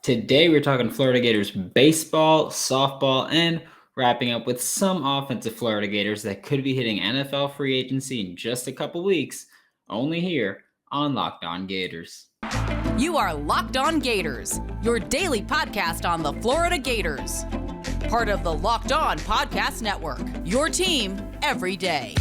Today we're talking Florida Gators baseball, softball, and wrapping up with some offensive Florida Gators that could be hitting NFL free agency in just a couple weeks, only here on Locked On Gators. You are Locked On Gators, your daily podcast on the Florida Gators. Part of the Locked On Podcast Network, your team every day.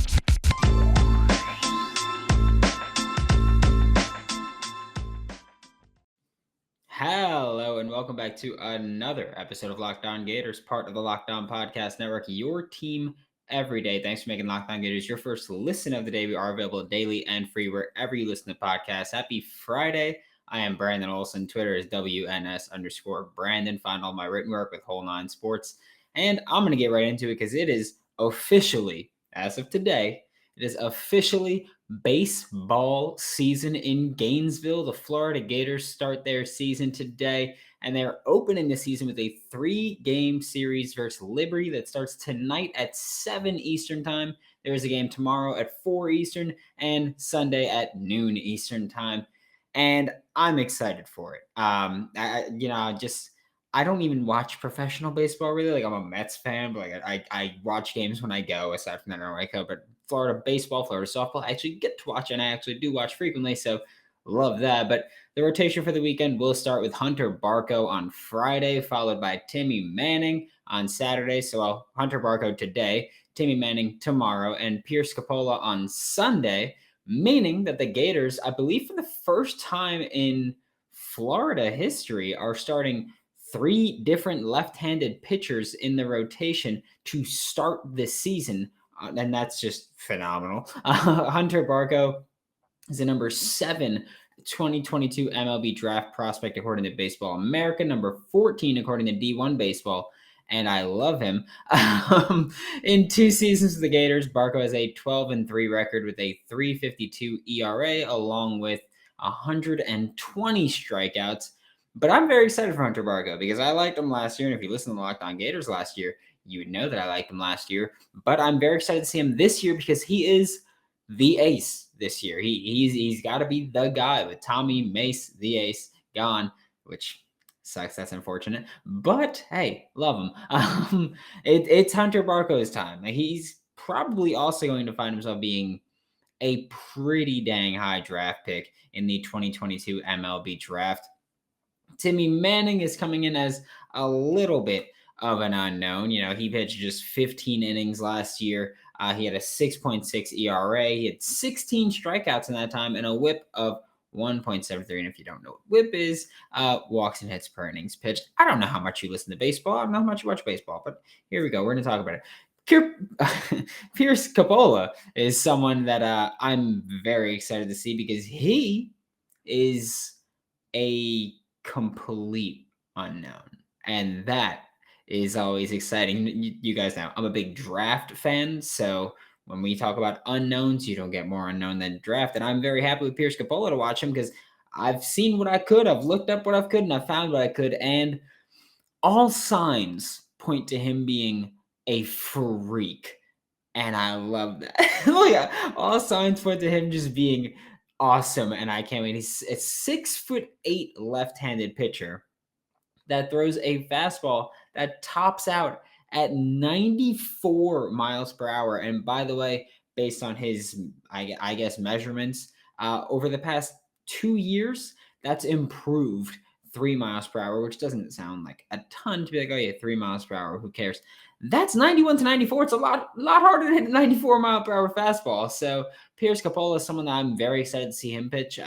Hello and welcome back to another episode of Locked On Gators, part of the Locked On Podcast Network, your team every day. Thanks for making Locked On Gators your first listen of the day. We are available daily and free wherever you listen to podcasts. Happy Friday. I am Brandon Olson. Twitter is WNS_Brandon. Find all my written work with Whole Nine Sports. And I'm going to get right into it because it is officially, as of today, it is officially baseball season in Gainesville. The Florida Gators start their season today, and they're opening the season with a 3-game series versus Liberty that starts tonight at 7 Eastern time. There is a game tomorrow at 4 Eastern and Sunday at noon Eastern time, and I'm excited for it. I don't even watch professional baseball really. Like, I'm a Mets fan, but I watch games when I go. Aside from that, I don't wake up. But Florida baseball, Florida softball, I actually get to watch, and I actually do watch frequently. So love that. But the rotation for the weekend will start with Hunter Barco on Friday, followed by Timmy Manning on Saturday. So Hunter Barco today, Timmy Manning tomorrow, and Pierce Coppola on Sunday. Meaning that the Gators, I believe for the first time in Florida history, are starting 3 different left-handed pitchers in the rotation to start this season, and that's just phenomenal. Hunter Barco is the number 7 2022 MLB draft prospect according to Baseball America, number 14 according to D1 Baseball, and I love him. In 2 seasons for the Gators, Barco has a 12-3 record with a 3.52 ERA, along with 120 strikeouts. But I'm very excited for Hunter Barco because I liked him last year. And if you listen to the Locked On Gators last year, you would know that I liked him last year. But I'm very excited to see him this year because he is the ace this year. He's got to be the guy with Tommy Mace, the ace, gone, which sucks. That's unfortunate. But hey, love him. It's Hunter Barco's time. He's probably also going to find himself being a pretty dang high draft pick in the 2022 MLB draft. Timmy Manning is coming in as a little bit of an unknown. You know, he pitched just 15 innings last year. He had a 6.6 ERA. He had 16 strikeouts in that time and a whip of 1.73. And if you don't know what whip is, walks and hits per innings pitched. I don't know how much you listen to baseball. I don't know how much you watch baseball, but here we go. We're going to talk about it. Pierce Coppola is someone that I'm very excited to see because he is a complete unknown, and that is always exciting. You guys know I'm a big draft fan, so when we talk about unknowns, you don't get more unknown than draft, and I'm very happy with Pierce Coppola to watch him because I've seen what I could, I've looked up what I could, and I found what I could, and all signs point to him being a freak, and I love that. All signs point to him just being awesome, and I can't wait. He's a 6'8" left-handed pitcher that throws a fastball that tops out at 94 miles per hour. And by the way, based on his, I guess, measurements over the past 2 years, that's improved 3 miles per hour, which doesn't sound like a ton to be like, oh yeah, 3 miles per hour, who cares? That's 91 to 94. It's a lot harder to hit a 94 mile per hour fastball. So Pierce Coppola is someone that I'm very excited to see him pitch.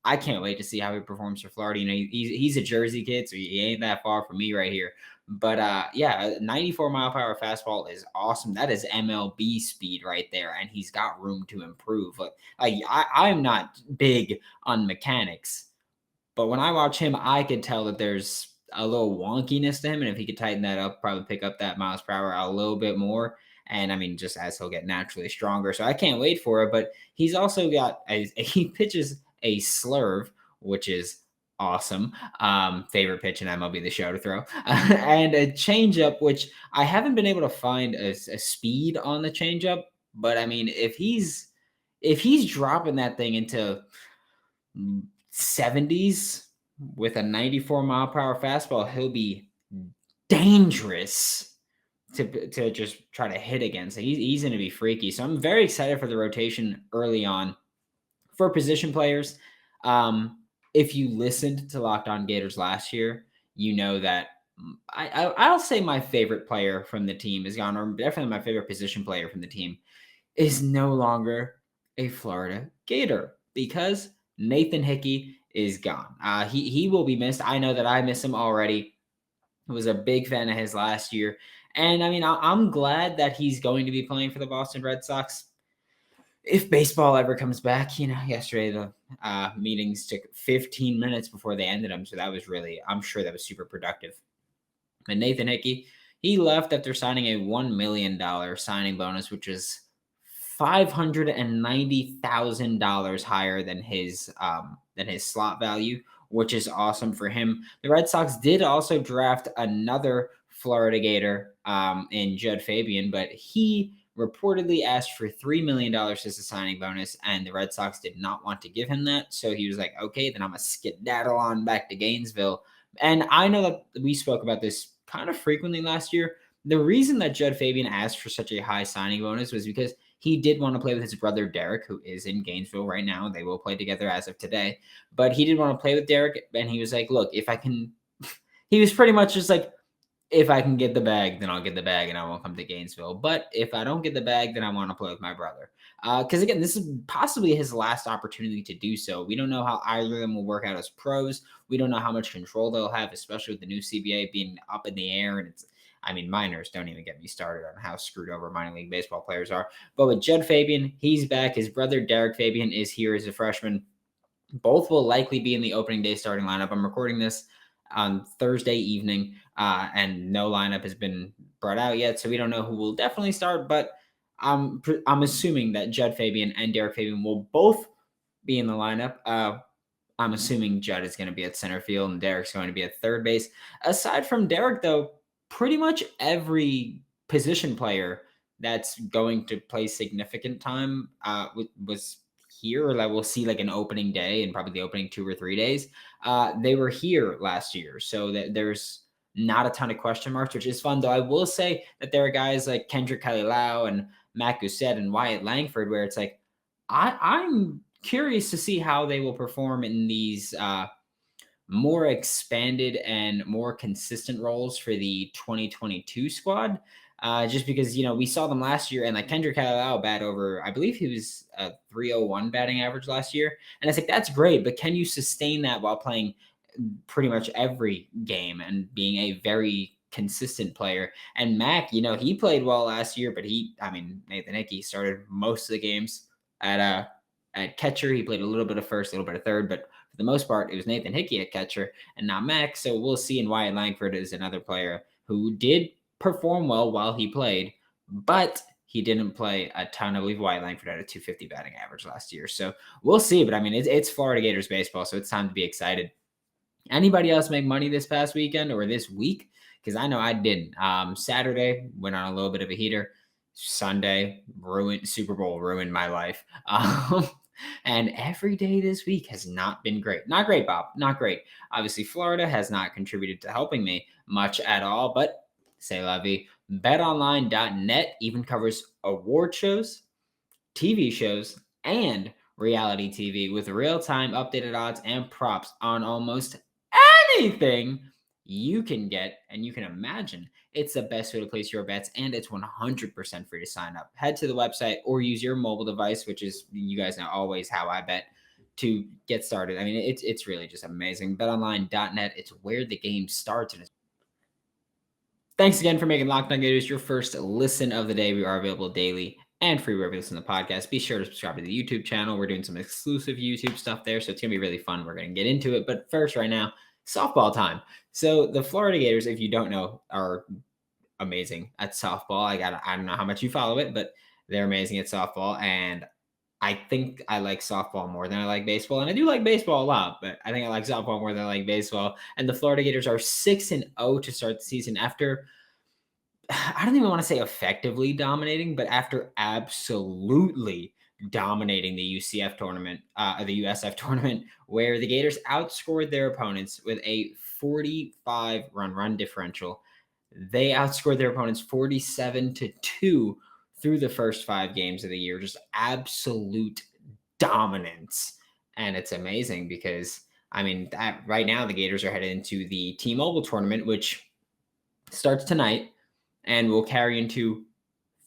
I can't wait to see how he performs for Florida. You know, he's a Jersey kid, so he ain't that far from me right here. But yeah, 94 mile per hour fastball is awesome. That is MLB speed right there, and he's got room to improve. I'm not big on mechanics, but when I watch him, I could tell that there's a little wonkiness to him, and if he could tighten that up, probably pick up that miles per hour a little bit more. And I mean, just as he'll get naturally stronger. So I can't wait for it. But he's also got he pitches a slurve, which is awesome. Favorite pitch in MLB The Show to throw. And a changeup, which I haven't been able to find a speed on the changeup. But I mean, if he's dropping that thing into 70s, with a 94 mile per hour fastball, he'll be dangerous to just try to hit against. He's going to be freaky. So I'm very excited for the rotation early on for position players. If you listened to Locked On Gators last year, you know that I'll say my favorite player from the team is gone, or definitely my favorite position player from the team is no longer a Florida Gator because Nathan Hickey is gone. He will be missed. I know that I miss him already. I was a big fan of his last year. And I mean, I'm glad that he's going to be playing for the Boston Red Sox. If baseball ever comes back, yesterday the meetings took 15 minutes before they ended them. So that was really, I'm sure that was super productive. And Nathan Hickey, he left after signing a $1 million signing bonus, which is $590,000 higher than his slot value, which is awesome for him. The Red Sox did also draft another Florida Gator in Judd Fabian, but he reportedly asked for $3 million as a signing bonus, and the Red Sox did not want to give him that. So he was like, okay, then I'm going to skedaddle on back to Gainesville. And I know that we spoke about this kind of frequently last year. The reason that Judd Fabian asked for such a high signing bonus was because he did want to play with his brother Derek, who is in Gainesville right now. They will play together as of today. But he did want to play with Derek, and he was like, look, if I can – he was pretty much just like, if I can get the bag, then I'll get the bag and I won't come to Gainesville. But if I don't get the bag, then I want to play with my brother. Because, again, this is possibly his last opportunity to do so. We don't know how either of them will work out as pros. We don't know how much control they'll have, especially with the new CBA being up in the air. And minors don't even get me started on how screwed over minor league baseball players are. But with Judd Fabian, he's back. His brother, Derek Fabian, is here as a freshman. Both will likely be in the opening day starting lineup. I'm recording this on Thursday evening, and no lineup has been brought out yet, so we don't know who will definitely start, but I'm assuming that Judd Fabian and Derek Fabian will both be in the lineup. I'm assuming Judd is going to be at center field and Derek's going to be at third base. Aside from Derek, though, pretty much every position player that's going to play significant time was here, or that we'll see like an opening day and probably the opening 2 or 3 days. They were here last year, so that there's not a ton of question marks, which is fun. Though I will say that there are guys like Kendrick Kalilau and Matt Gousset and Wyatt Langford, where it's like I'm curious to see how they will perform in these more expanded and more consistent roles for the 2022 squad. Just because, we saw them last year, and like Kendrick Kalilau bat over, I believe he was a 301 batting average last year. And it's like, that's great, but can you sustain that while playing pretty much every game and being a very consistent player? And Mac, he played well last year, but Nathan Hickey started most of the games at catcher. He played a little bit of first, a little bit of third, but for the most part, it was Nathan Hickey at catcher and not Mac. So we'll see. And Wyatt Langford is another player who did perform well while he played, but he didn't play a ton. I believe Wyatt Langford had a 250 batting average last year. So we'll see. But it's Florida Gators baseball, so it's time to be excited. Anybody else make money this past weekend or this week? Because I know I didn't. Saturday, went on a little bit of a heater. Sunday, Super Bowl ruined my life. And every day this week has not been great. Not great, Bob. Not great. Obviously, Florida has not contributed to helping me much at all, but c'est la vie. BetOnline.net even covers award shows, TV shows, and reality TV with real-time updated odds and props on almost anything you can get and you can imagine. It's the best way to place your bets, and it's 100% free to sign up. Head to the website or use your mobile device, which is, you guys know, always how I bet, to get started. It's really just amazing. BetOnline.net, it's where the game starts. And thanks again for making Locked On Gators your first listen of the day. We are available daily and free wherever you listen to the podcast. Be sure to subscribe to the YouTube channel. We're doing some exclusive YouTube stuff there, so it's going to be really fun. We're going to get into it. But first, right now, softball time. So the Florida Gators, if you don't know, are amazing at softball. I don't know how much you follow it, but they're amazing at softball. And I think I like softball more than I like baseball. And I do like baseball a lot, but I think I like softball more than I like baseball. And the Florida Gators are 6-0 to start the season after, I don't even want to say effectively dominating, but after absolutely dominating the UCF tournament, the USF tournament, where the Gators outscored their opponents with a 45 run differential. They outscored their opponents 47-2 through the first 5 games of the year. Just absolute dominance. And it's amazing because, I mean, right now the Gators are headed into the T-Mobile tournament, which starts tonight and will carry into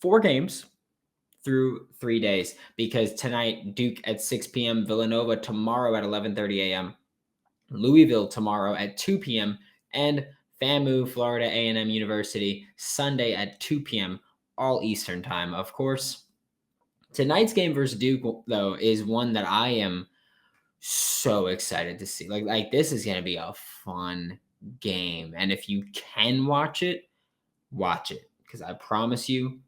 4 games through 3 days, because tonight Duke at 6 p.m., Villanova tomorrow at 11:30 a.m., Louisville tomorrow at 2 p.m., and FAMU, Florida A&M University, Sunday at 2 p.m., all Eastern time. Of course, tonight's game versus Duke, though, is one that I am so excited to see. Like this is going to be a fun game. And if you can watch it, because I promise you,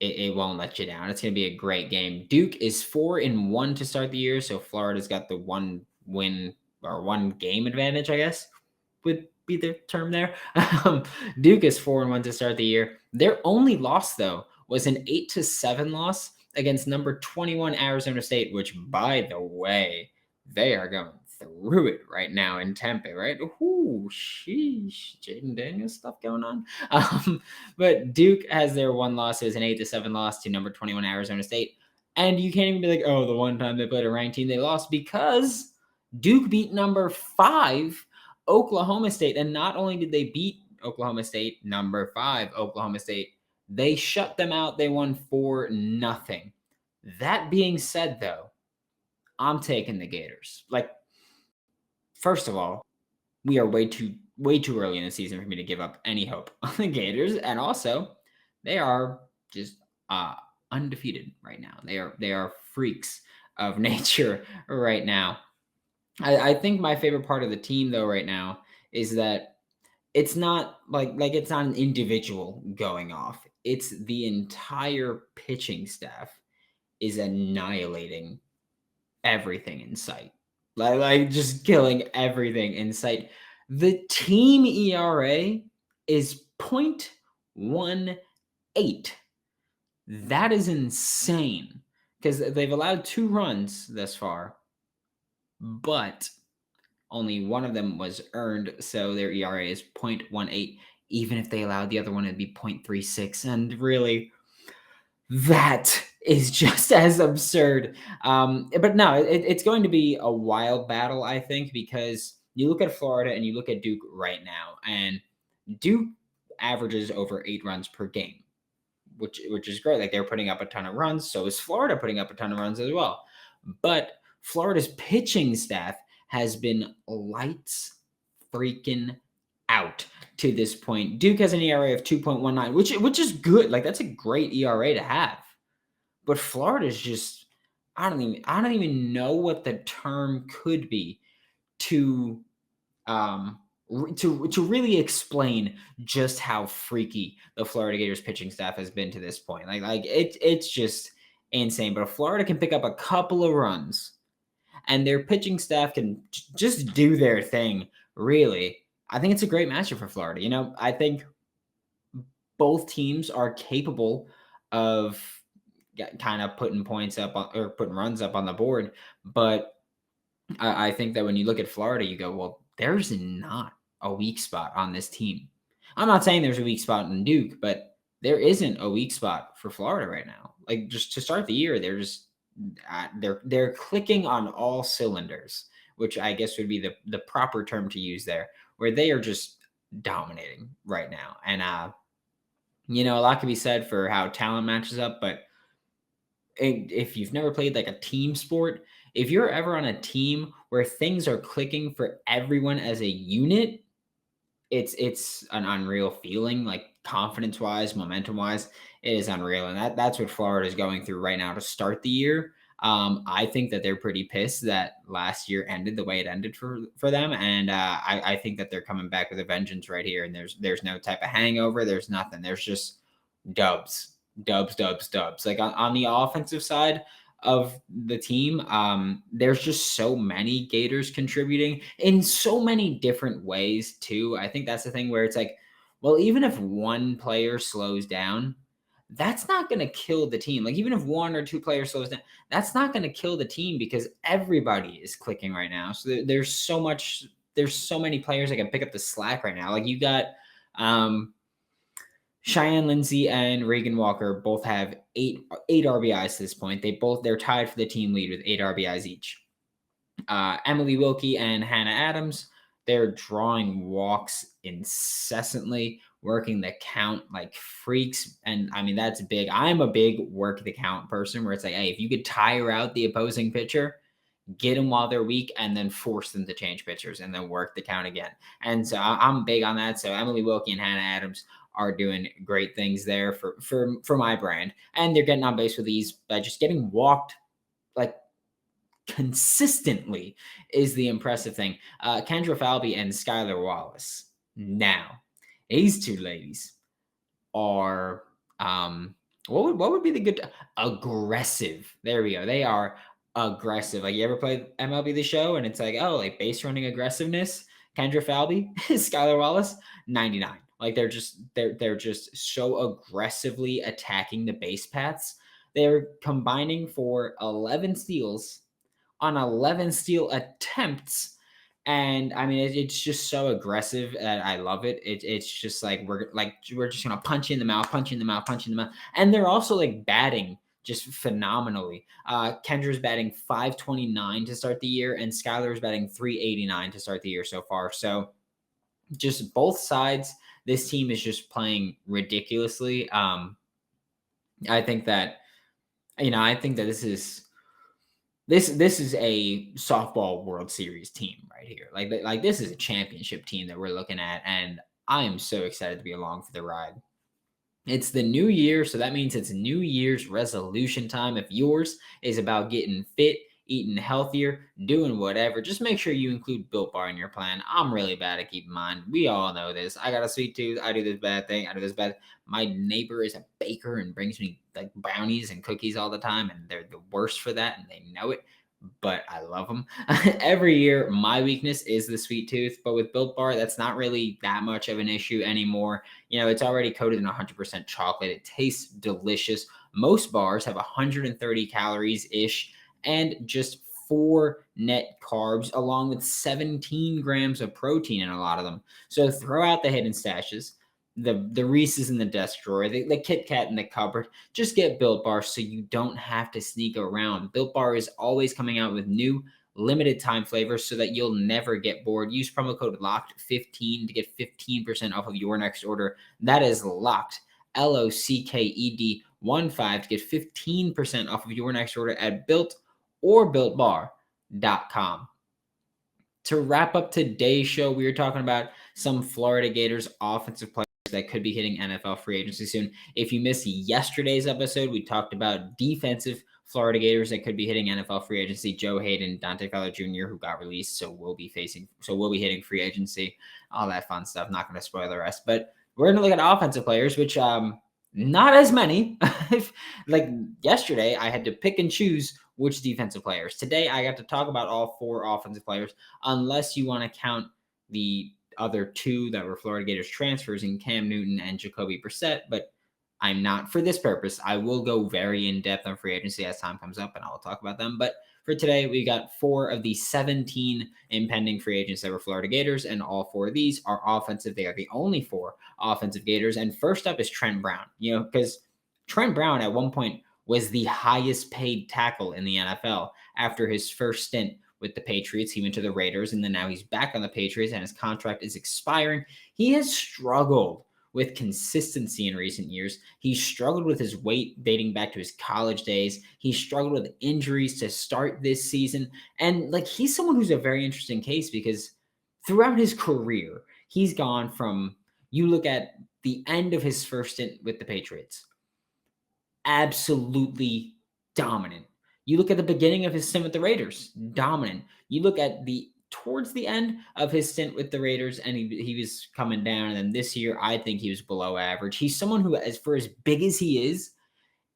it won't let you down. It's going to be a great game. Duke is 4-1 to start the year, so Florida's got the 1 win or 1 game advantage, I guess would be the term there. Duke is 4-1 to start the year. Their only loss, though, was an 8-7 loss against number 21 Arizona State, which, by the way, they are going through it right now in Tempe, right? Ooh, sheesh, Jaden Daniels stuff going on. But Duke has their one loss. It was an 8-7 loss to number 21 Arizona State. And you can't even be like, oh, the one time they played a ranked team, they lost, because Duke beat number 5 Oklahoma State. And not only did they beat Oklahoma State, number 5 Oklahoma State, they shut them out. They won 4-0. That being said, though, I'm taking the Gators. Like, first of all, we are way too early in the season for me to give up any hope on the Gators, and also they are just undefeated right now. They are freaks of nature right now. I think my favorite part of the team, though, right now is that it's not like it's not an individual going off. It's the entire pitching staff is annihilating everything in sight. Like just killing everything in sight. The team ERA is 0.18. That is insane, because they've allowed 2 runs thus far, but only one of them was earned, so their ERA is 0.18. Even if they allowed the other one, it'd be 0.36. And really, that is just as absurd. But no, it's going to be a wild battle, I think, because you look at Florida and you look at Duke right now, and Duke averages over 8 runs per game, which is great. Like, they're putting up a ton of runs. So is Florida putting up a ton of runs as well. But Florida's pitching staff has been lights freaking out to this point. Duke has an ERA of 2.19, which is good. Like, that's a great ERA to have. But Florida's just, I don't even know what the term could be to really explain just how freaky the Florida Gators pitching staff has been to this point. Like it's just insane. But if Florida can pick up a couple of runs and their pitching staff can just do their thing, really, I think it's a great matchup for Florida. You know, I think both teams are capable of kind of putting points up or putting runs up on the board. But I think that when you look at Florida, you go, well, there's not a weak spot on this team. I'm not saying there's a weak spot in Duke, but there isn't a weak spot for Florida right now. Like, just to start the year, they're clicking on all cylinders, which I guess would be the proper term to use there, where they are just dominating right now. And you know, a lot can be said for how talent matches up, but if you've never played like a team sport, if you're ever on a team where things are clicking for everyone as a unit, it's an unreal feeling. Like, confidence wise, momentum wise, it is unreal. And that's what Florida is going through right now to start the year. I think that they're pretty pissed that last year ended the way it ended for them. And I think that they're coming back with a vengeance right here. And there's no type of hangover. There's nothing. There's just dubs. Like, on the offensive side of the team, there's just so many Gators contributing in so many different ways too. I think that's the thing where it's like, well, even if one player slows down, that's not going to kill the team. Like, even if one or two players slows down, that's not going to kill the team because everybody is clicking right now. So there's so many players that can pick up the slack right now. Like, you got Cheyenne Lindsay and Reagan Walker both have eight RBIs to this point. They're tied for the team lead with 8 RBIs each. Emily Wilkie and Hannah Adams, they're drawing walks incessantly, working the count like freaks. And I mean, that's big. I'm a big work the count person where it's like, hey, if you could tire out the opposing pitcher, get them while they're weak, and then force them to change pitchers and then work the count again. And so I'm big on that. So Emily Wilkie and Hannah Adams are doing great things there for my brand. And they're getting on base with ease by just getting walked like consistently is the impressive thing. Kendra Falby and Skylar Wallace. Now, these two ladies are what would be the good aggressive? There we go. They are aggressive. Like, you ever played MLB The Show and it's like, oh, like base running aggressiveness? Kendra Falby, Skylar Wallace, 99. Like, they're just so aggressively attacking the base paths. They're combining for 11 steals on 11 steal attempts. And I mean, it's just so aggressive. I love it. It's just like we're just gonna punch you in the mouth, punch you in the mouth, punch you in the mouth. And they're also like batting just phenomenally. Kendra's batting 529 to start the year, and Skylar's batting 389 to start the year so far. So just both sides, this team is just playing ridiculously. I think that this is a softball World Series team right here. Like this is a championship team that we're looking at, and I am so excited to be along for the ride. It's the new year, so that means it's New Year's resolution time. If yours is about getting fit, eating healthier, doing whatever, just make sure you include Built Bar in your plan. I'm really bad at keeping mine. We all know this. I got a sweet tooth. I do this bad thing. I do this bad. My neighbor is a baker and brings me like brownies and cookies all the time, and they're the worst for that, and they know it. But I love them. Every year, my weakness is the sweet tooth. But with Built Bar, that's not really that much of an issue anymore. You know, it's already coated in 100% chocolate. It tastes delicious. Most bars have 130 calories-ish and just 4 net carbs, along with 17 grams of protein in a lot of them. So throw out the hidden stashes, the Reese's in the desk drawer, the Kit Kat in the cupboard. Just get Built Bar so you don't have to sneak around. Built Bar is always coming out with new limited time flavors so that you'll never get bored. Use promo code LOCKED15 to get 15% off of your next order. That is LOCKED, LOCKED 15 to get 15% off of your next order at Built or BuiltBar.com. To wrap up today's show, we were talking about some Florida Gators offensive players that could be hitting NFL free agency soon. If you missed yesterday's episode, we talked about defensive Florida Gators that could be hitting NFL free agency. Joe Hayden, Dante Fowler Jr., who got released, so we'll be hitting free agency, all that fun stuff. Not going to spoil the rest, but we're going to look at offensive players, which not as many. Like yesterday, I had to pick and choose which defensive players. Today, I got to talk about all 4 offensive players, unless you want to count the other 2 that were Florida Gators transfers in Cam Newton and Jacoby Brissett, but I'm not for this purpose. I will go very in-depth on free agency as time comes up, and I will talk about them. But for today, we got 4 of the 17 impending free agents that were Florida Gators, and all 4 of these are offensive. They are the only 4 offensive Gators. And first up is Trent Brown, because Trent Brown at one point was the highest paid tackle in the NFL after his first stint with the Patriots. He went to the Raiders, and then now he's back on the Patriots, and his contract is expiring. He has struggled with consistency in recent years. He struggled with his weight dating back to his college days. He struggled with injuries to start this season. And he's someone who's a very interesting case because throughout his career, he's gone from, you look at the end of his first stint with the Patriots, absolutely dominant. You look at the beginning of his stint with the Raiders, dominant. You look at towards the end of his stint with the Raiders, and he was coming down. And then this year, I think he was below average. He's someone who, for as big as he is,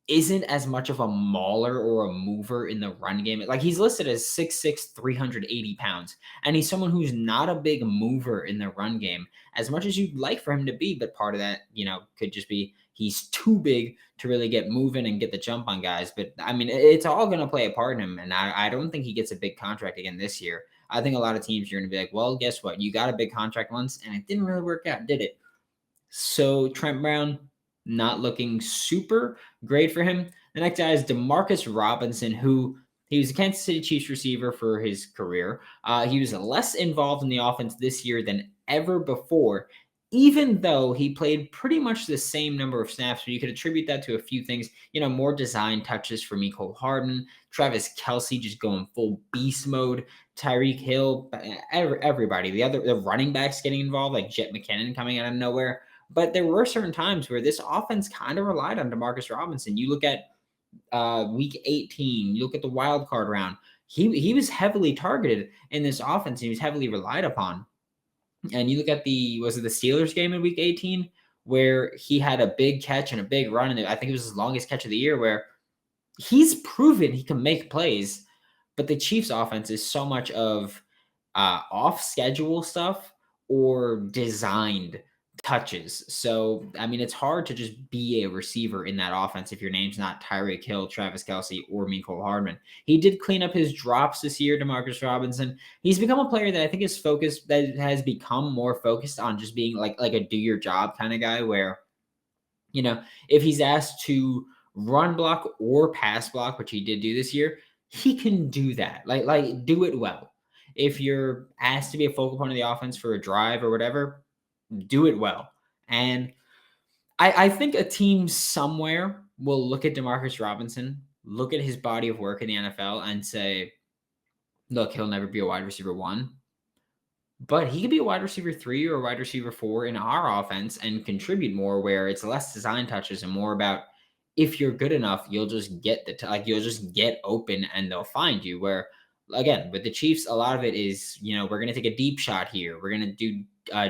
isn't as much of a mauler or a mover in the run game. Like he's listed as 6'6", 380 pounds, and he's someone who's not a big mover in the run game as much as you'd like for him to be. But part of that, could just be he's too big to really get moving and get the jump on guys. But I mean, it's all going to play a part in him. And I don't think he gets a big contract again this year. I think a lot of teams are going to be like, well, guess what? You got a big contract once and it didn't really work out, did it? So Trent Brown, not looking super great for him. The next guy is Demarcus Robinson, who he was a Kansas City Chiefs receiver for his career. He was less involved in the offense this year than ever before, even though he played pretty much the same number of snaps. But you could attribute that to a few things. More design touches for Mecole Hardman, Travis Kelce just going full beast mode, Tyreek Hill, everybody. The running backs getting involved, like Jet McKinnon coming out of nowhere. But there were certain times where this offense kind of relied on Demarcus Robinson. You look at week 18, you look at the wild card round. He was heavily targeted in this offense. He was heavily relied upon. And you look at the Steelers game in week 18, where he had a big catch and a big run. And I think it was his longest catch of the year, where he's proven he can make plays. But the Chiefs offense is so much of off schedule stuff or designed touches. So, I mean, it's hard to just be a receiver in that offense if your name's not Tyreek Hill, Travis Kelce, or Mecole Hardman. He did clean up his drops this year, Demarcus Robinson. He's become a player that I think is focused, that has become more focused on just being like a do your job kind of guy where, if he's asked to run block or pass block, which he did do this year, he can do that. Like do it well. If you're asked to be a focal point of the offense for a drive or whatever, do it well. And I think a team somewhere will look at Demarcus Robinson, look at his body of work in the NFL and say, look, he'll never be a wide receiver 1, but he could be a wide receiver 3 or a wide receiver 4 in our offense and contribute more, where it's less design touches and more about if you're good enough, you'll just get you'll just get open and they'll find you. Where again, with the Chiefs, a lot of it is, we're going to take a deep shot here. We're going to do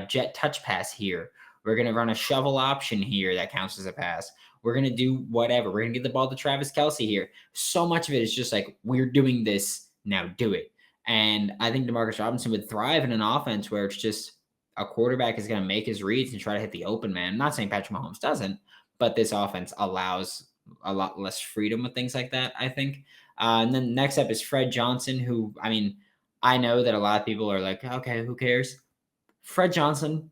jet touch pass here. We're going to run a shovel option here that counts as a pass. We're going to do whatever. We're going to get the ball to Travis Kelce here. So much of it is just like, we're doing this, now do it. And I think Demarcus Robinson would thrive in an offense where it's just a quarterback is going to make his reads and try to hit the open man. I'm not saying Patrick Mahomes doesn't, but this offense allows a lot less freedom with things like that, I think. And then next up is Fred Johnson, who, I mean, I know that a lot of people are like, okay, who cares? Fred Johnson,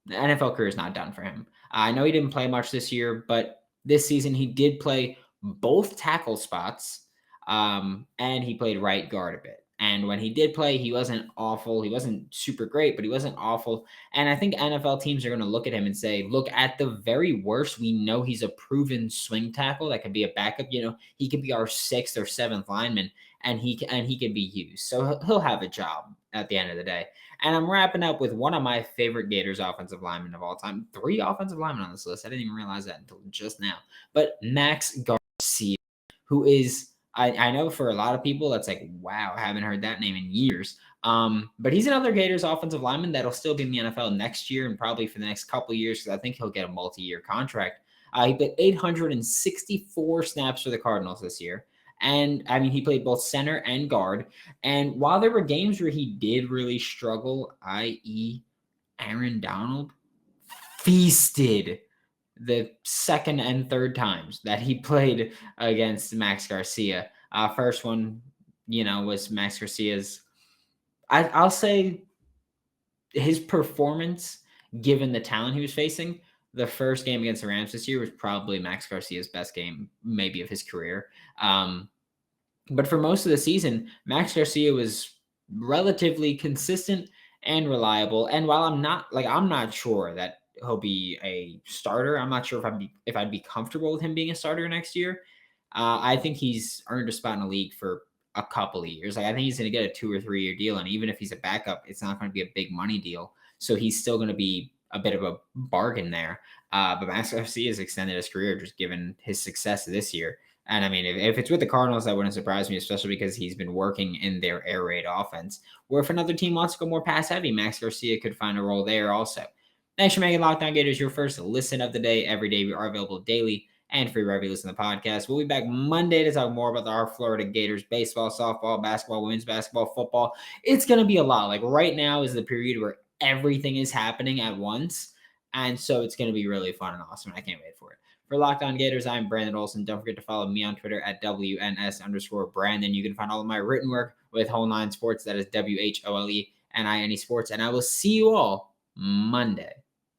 the NFL career is not done for him. I know he didn't play much this year, but this season he did play both tackle spots, and he played right guard a bit. And when he did play, he wasn't awful. He wasn't super great, but he wasn't awful. And I think NFL teams are going to look at him and say, look, at the very worst, we know he's a proven swing tackle that could be a backup. He could be our 6th or 7th lineman, and he can be used. So he'll have a job at the end of the day. And I'm wrapping up with one of my favorite Gators offensive linemen of all time. 3 offensive linemen on this list. I didn't even realize that until just now. But Max Garcia, who is, I know for a lot of people, that's like, wow, I haven't heard that name in years. But he's another Gators offensive lineman that'll still be in the NFL next year and probably for the next couple of years, because I think he'll get a multi-year contract. He played 864 snaps for the Cardinals this year. And I mean, he played both center and guard. And while there were games where he did really struggle, i.e. Aaron Donald feasted the second and third times that he played against Max Garcia. First one, was Max Garcia's, I'll say his performance, given the talent he was facing. The first game against the Rams this year was probably Max Garcia's best game, maybe of his career. But for most of the season, Max Garcia was relatively consistent and reliable. And while I'm not sure that he'll be a starter, I'm not sure if I'd be comfortable with him being a starter next year. I think he's earned a spot in the league for a couple of years. I think he's going to get a 2 or 3 year deal. And even if he's a backup, it's not going to be a big money deal. So he's still going to be a bit of a bargain there. But Max Garcia has extended his career just given his success this year. And I mean, if it's with the Cardinals, that wouldn't surprise me, especially because he's been working in their air raid offense. Or if another team wants to go more pass heavy, Max Garcia could find a role there also. Thanks for making Locked On Gators your first listen of the day. Every day we are available daily and free wherever you listen to the podcast. We'll be back Monday to talk more about our Florida Gators baseball, softball, basketball, women's basketball, football. It's going to be a lot. Like right now is the period where everything is happening at once. And so it's going to be really fun and awesome. I can't wait for it. For Locked On Gators, I'm Brandon Olson. Don't forget to follow me on Twitter at WNS_Brandon. You can find all of my written work with Whole Nine Sports. That is WHOLENIE Sports. And I will see you all Monday.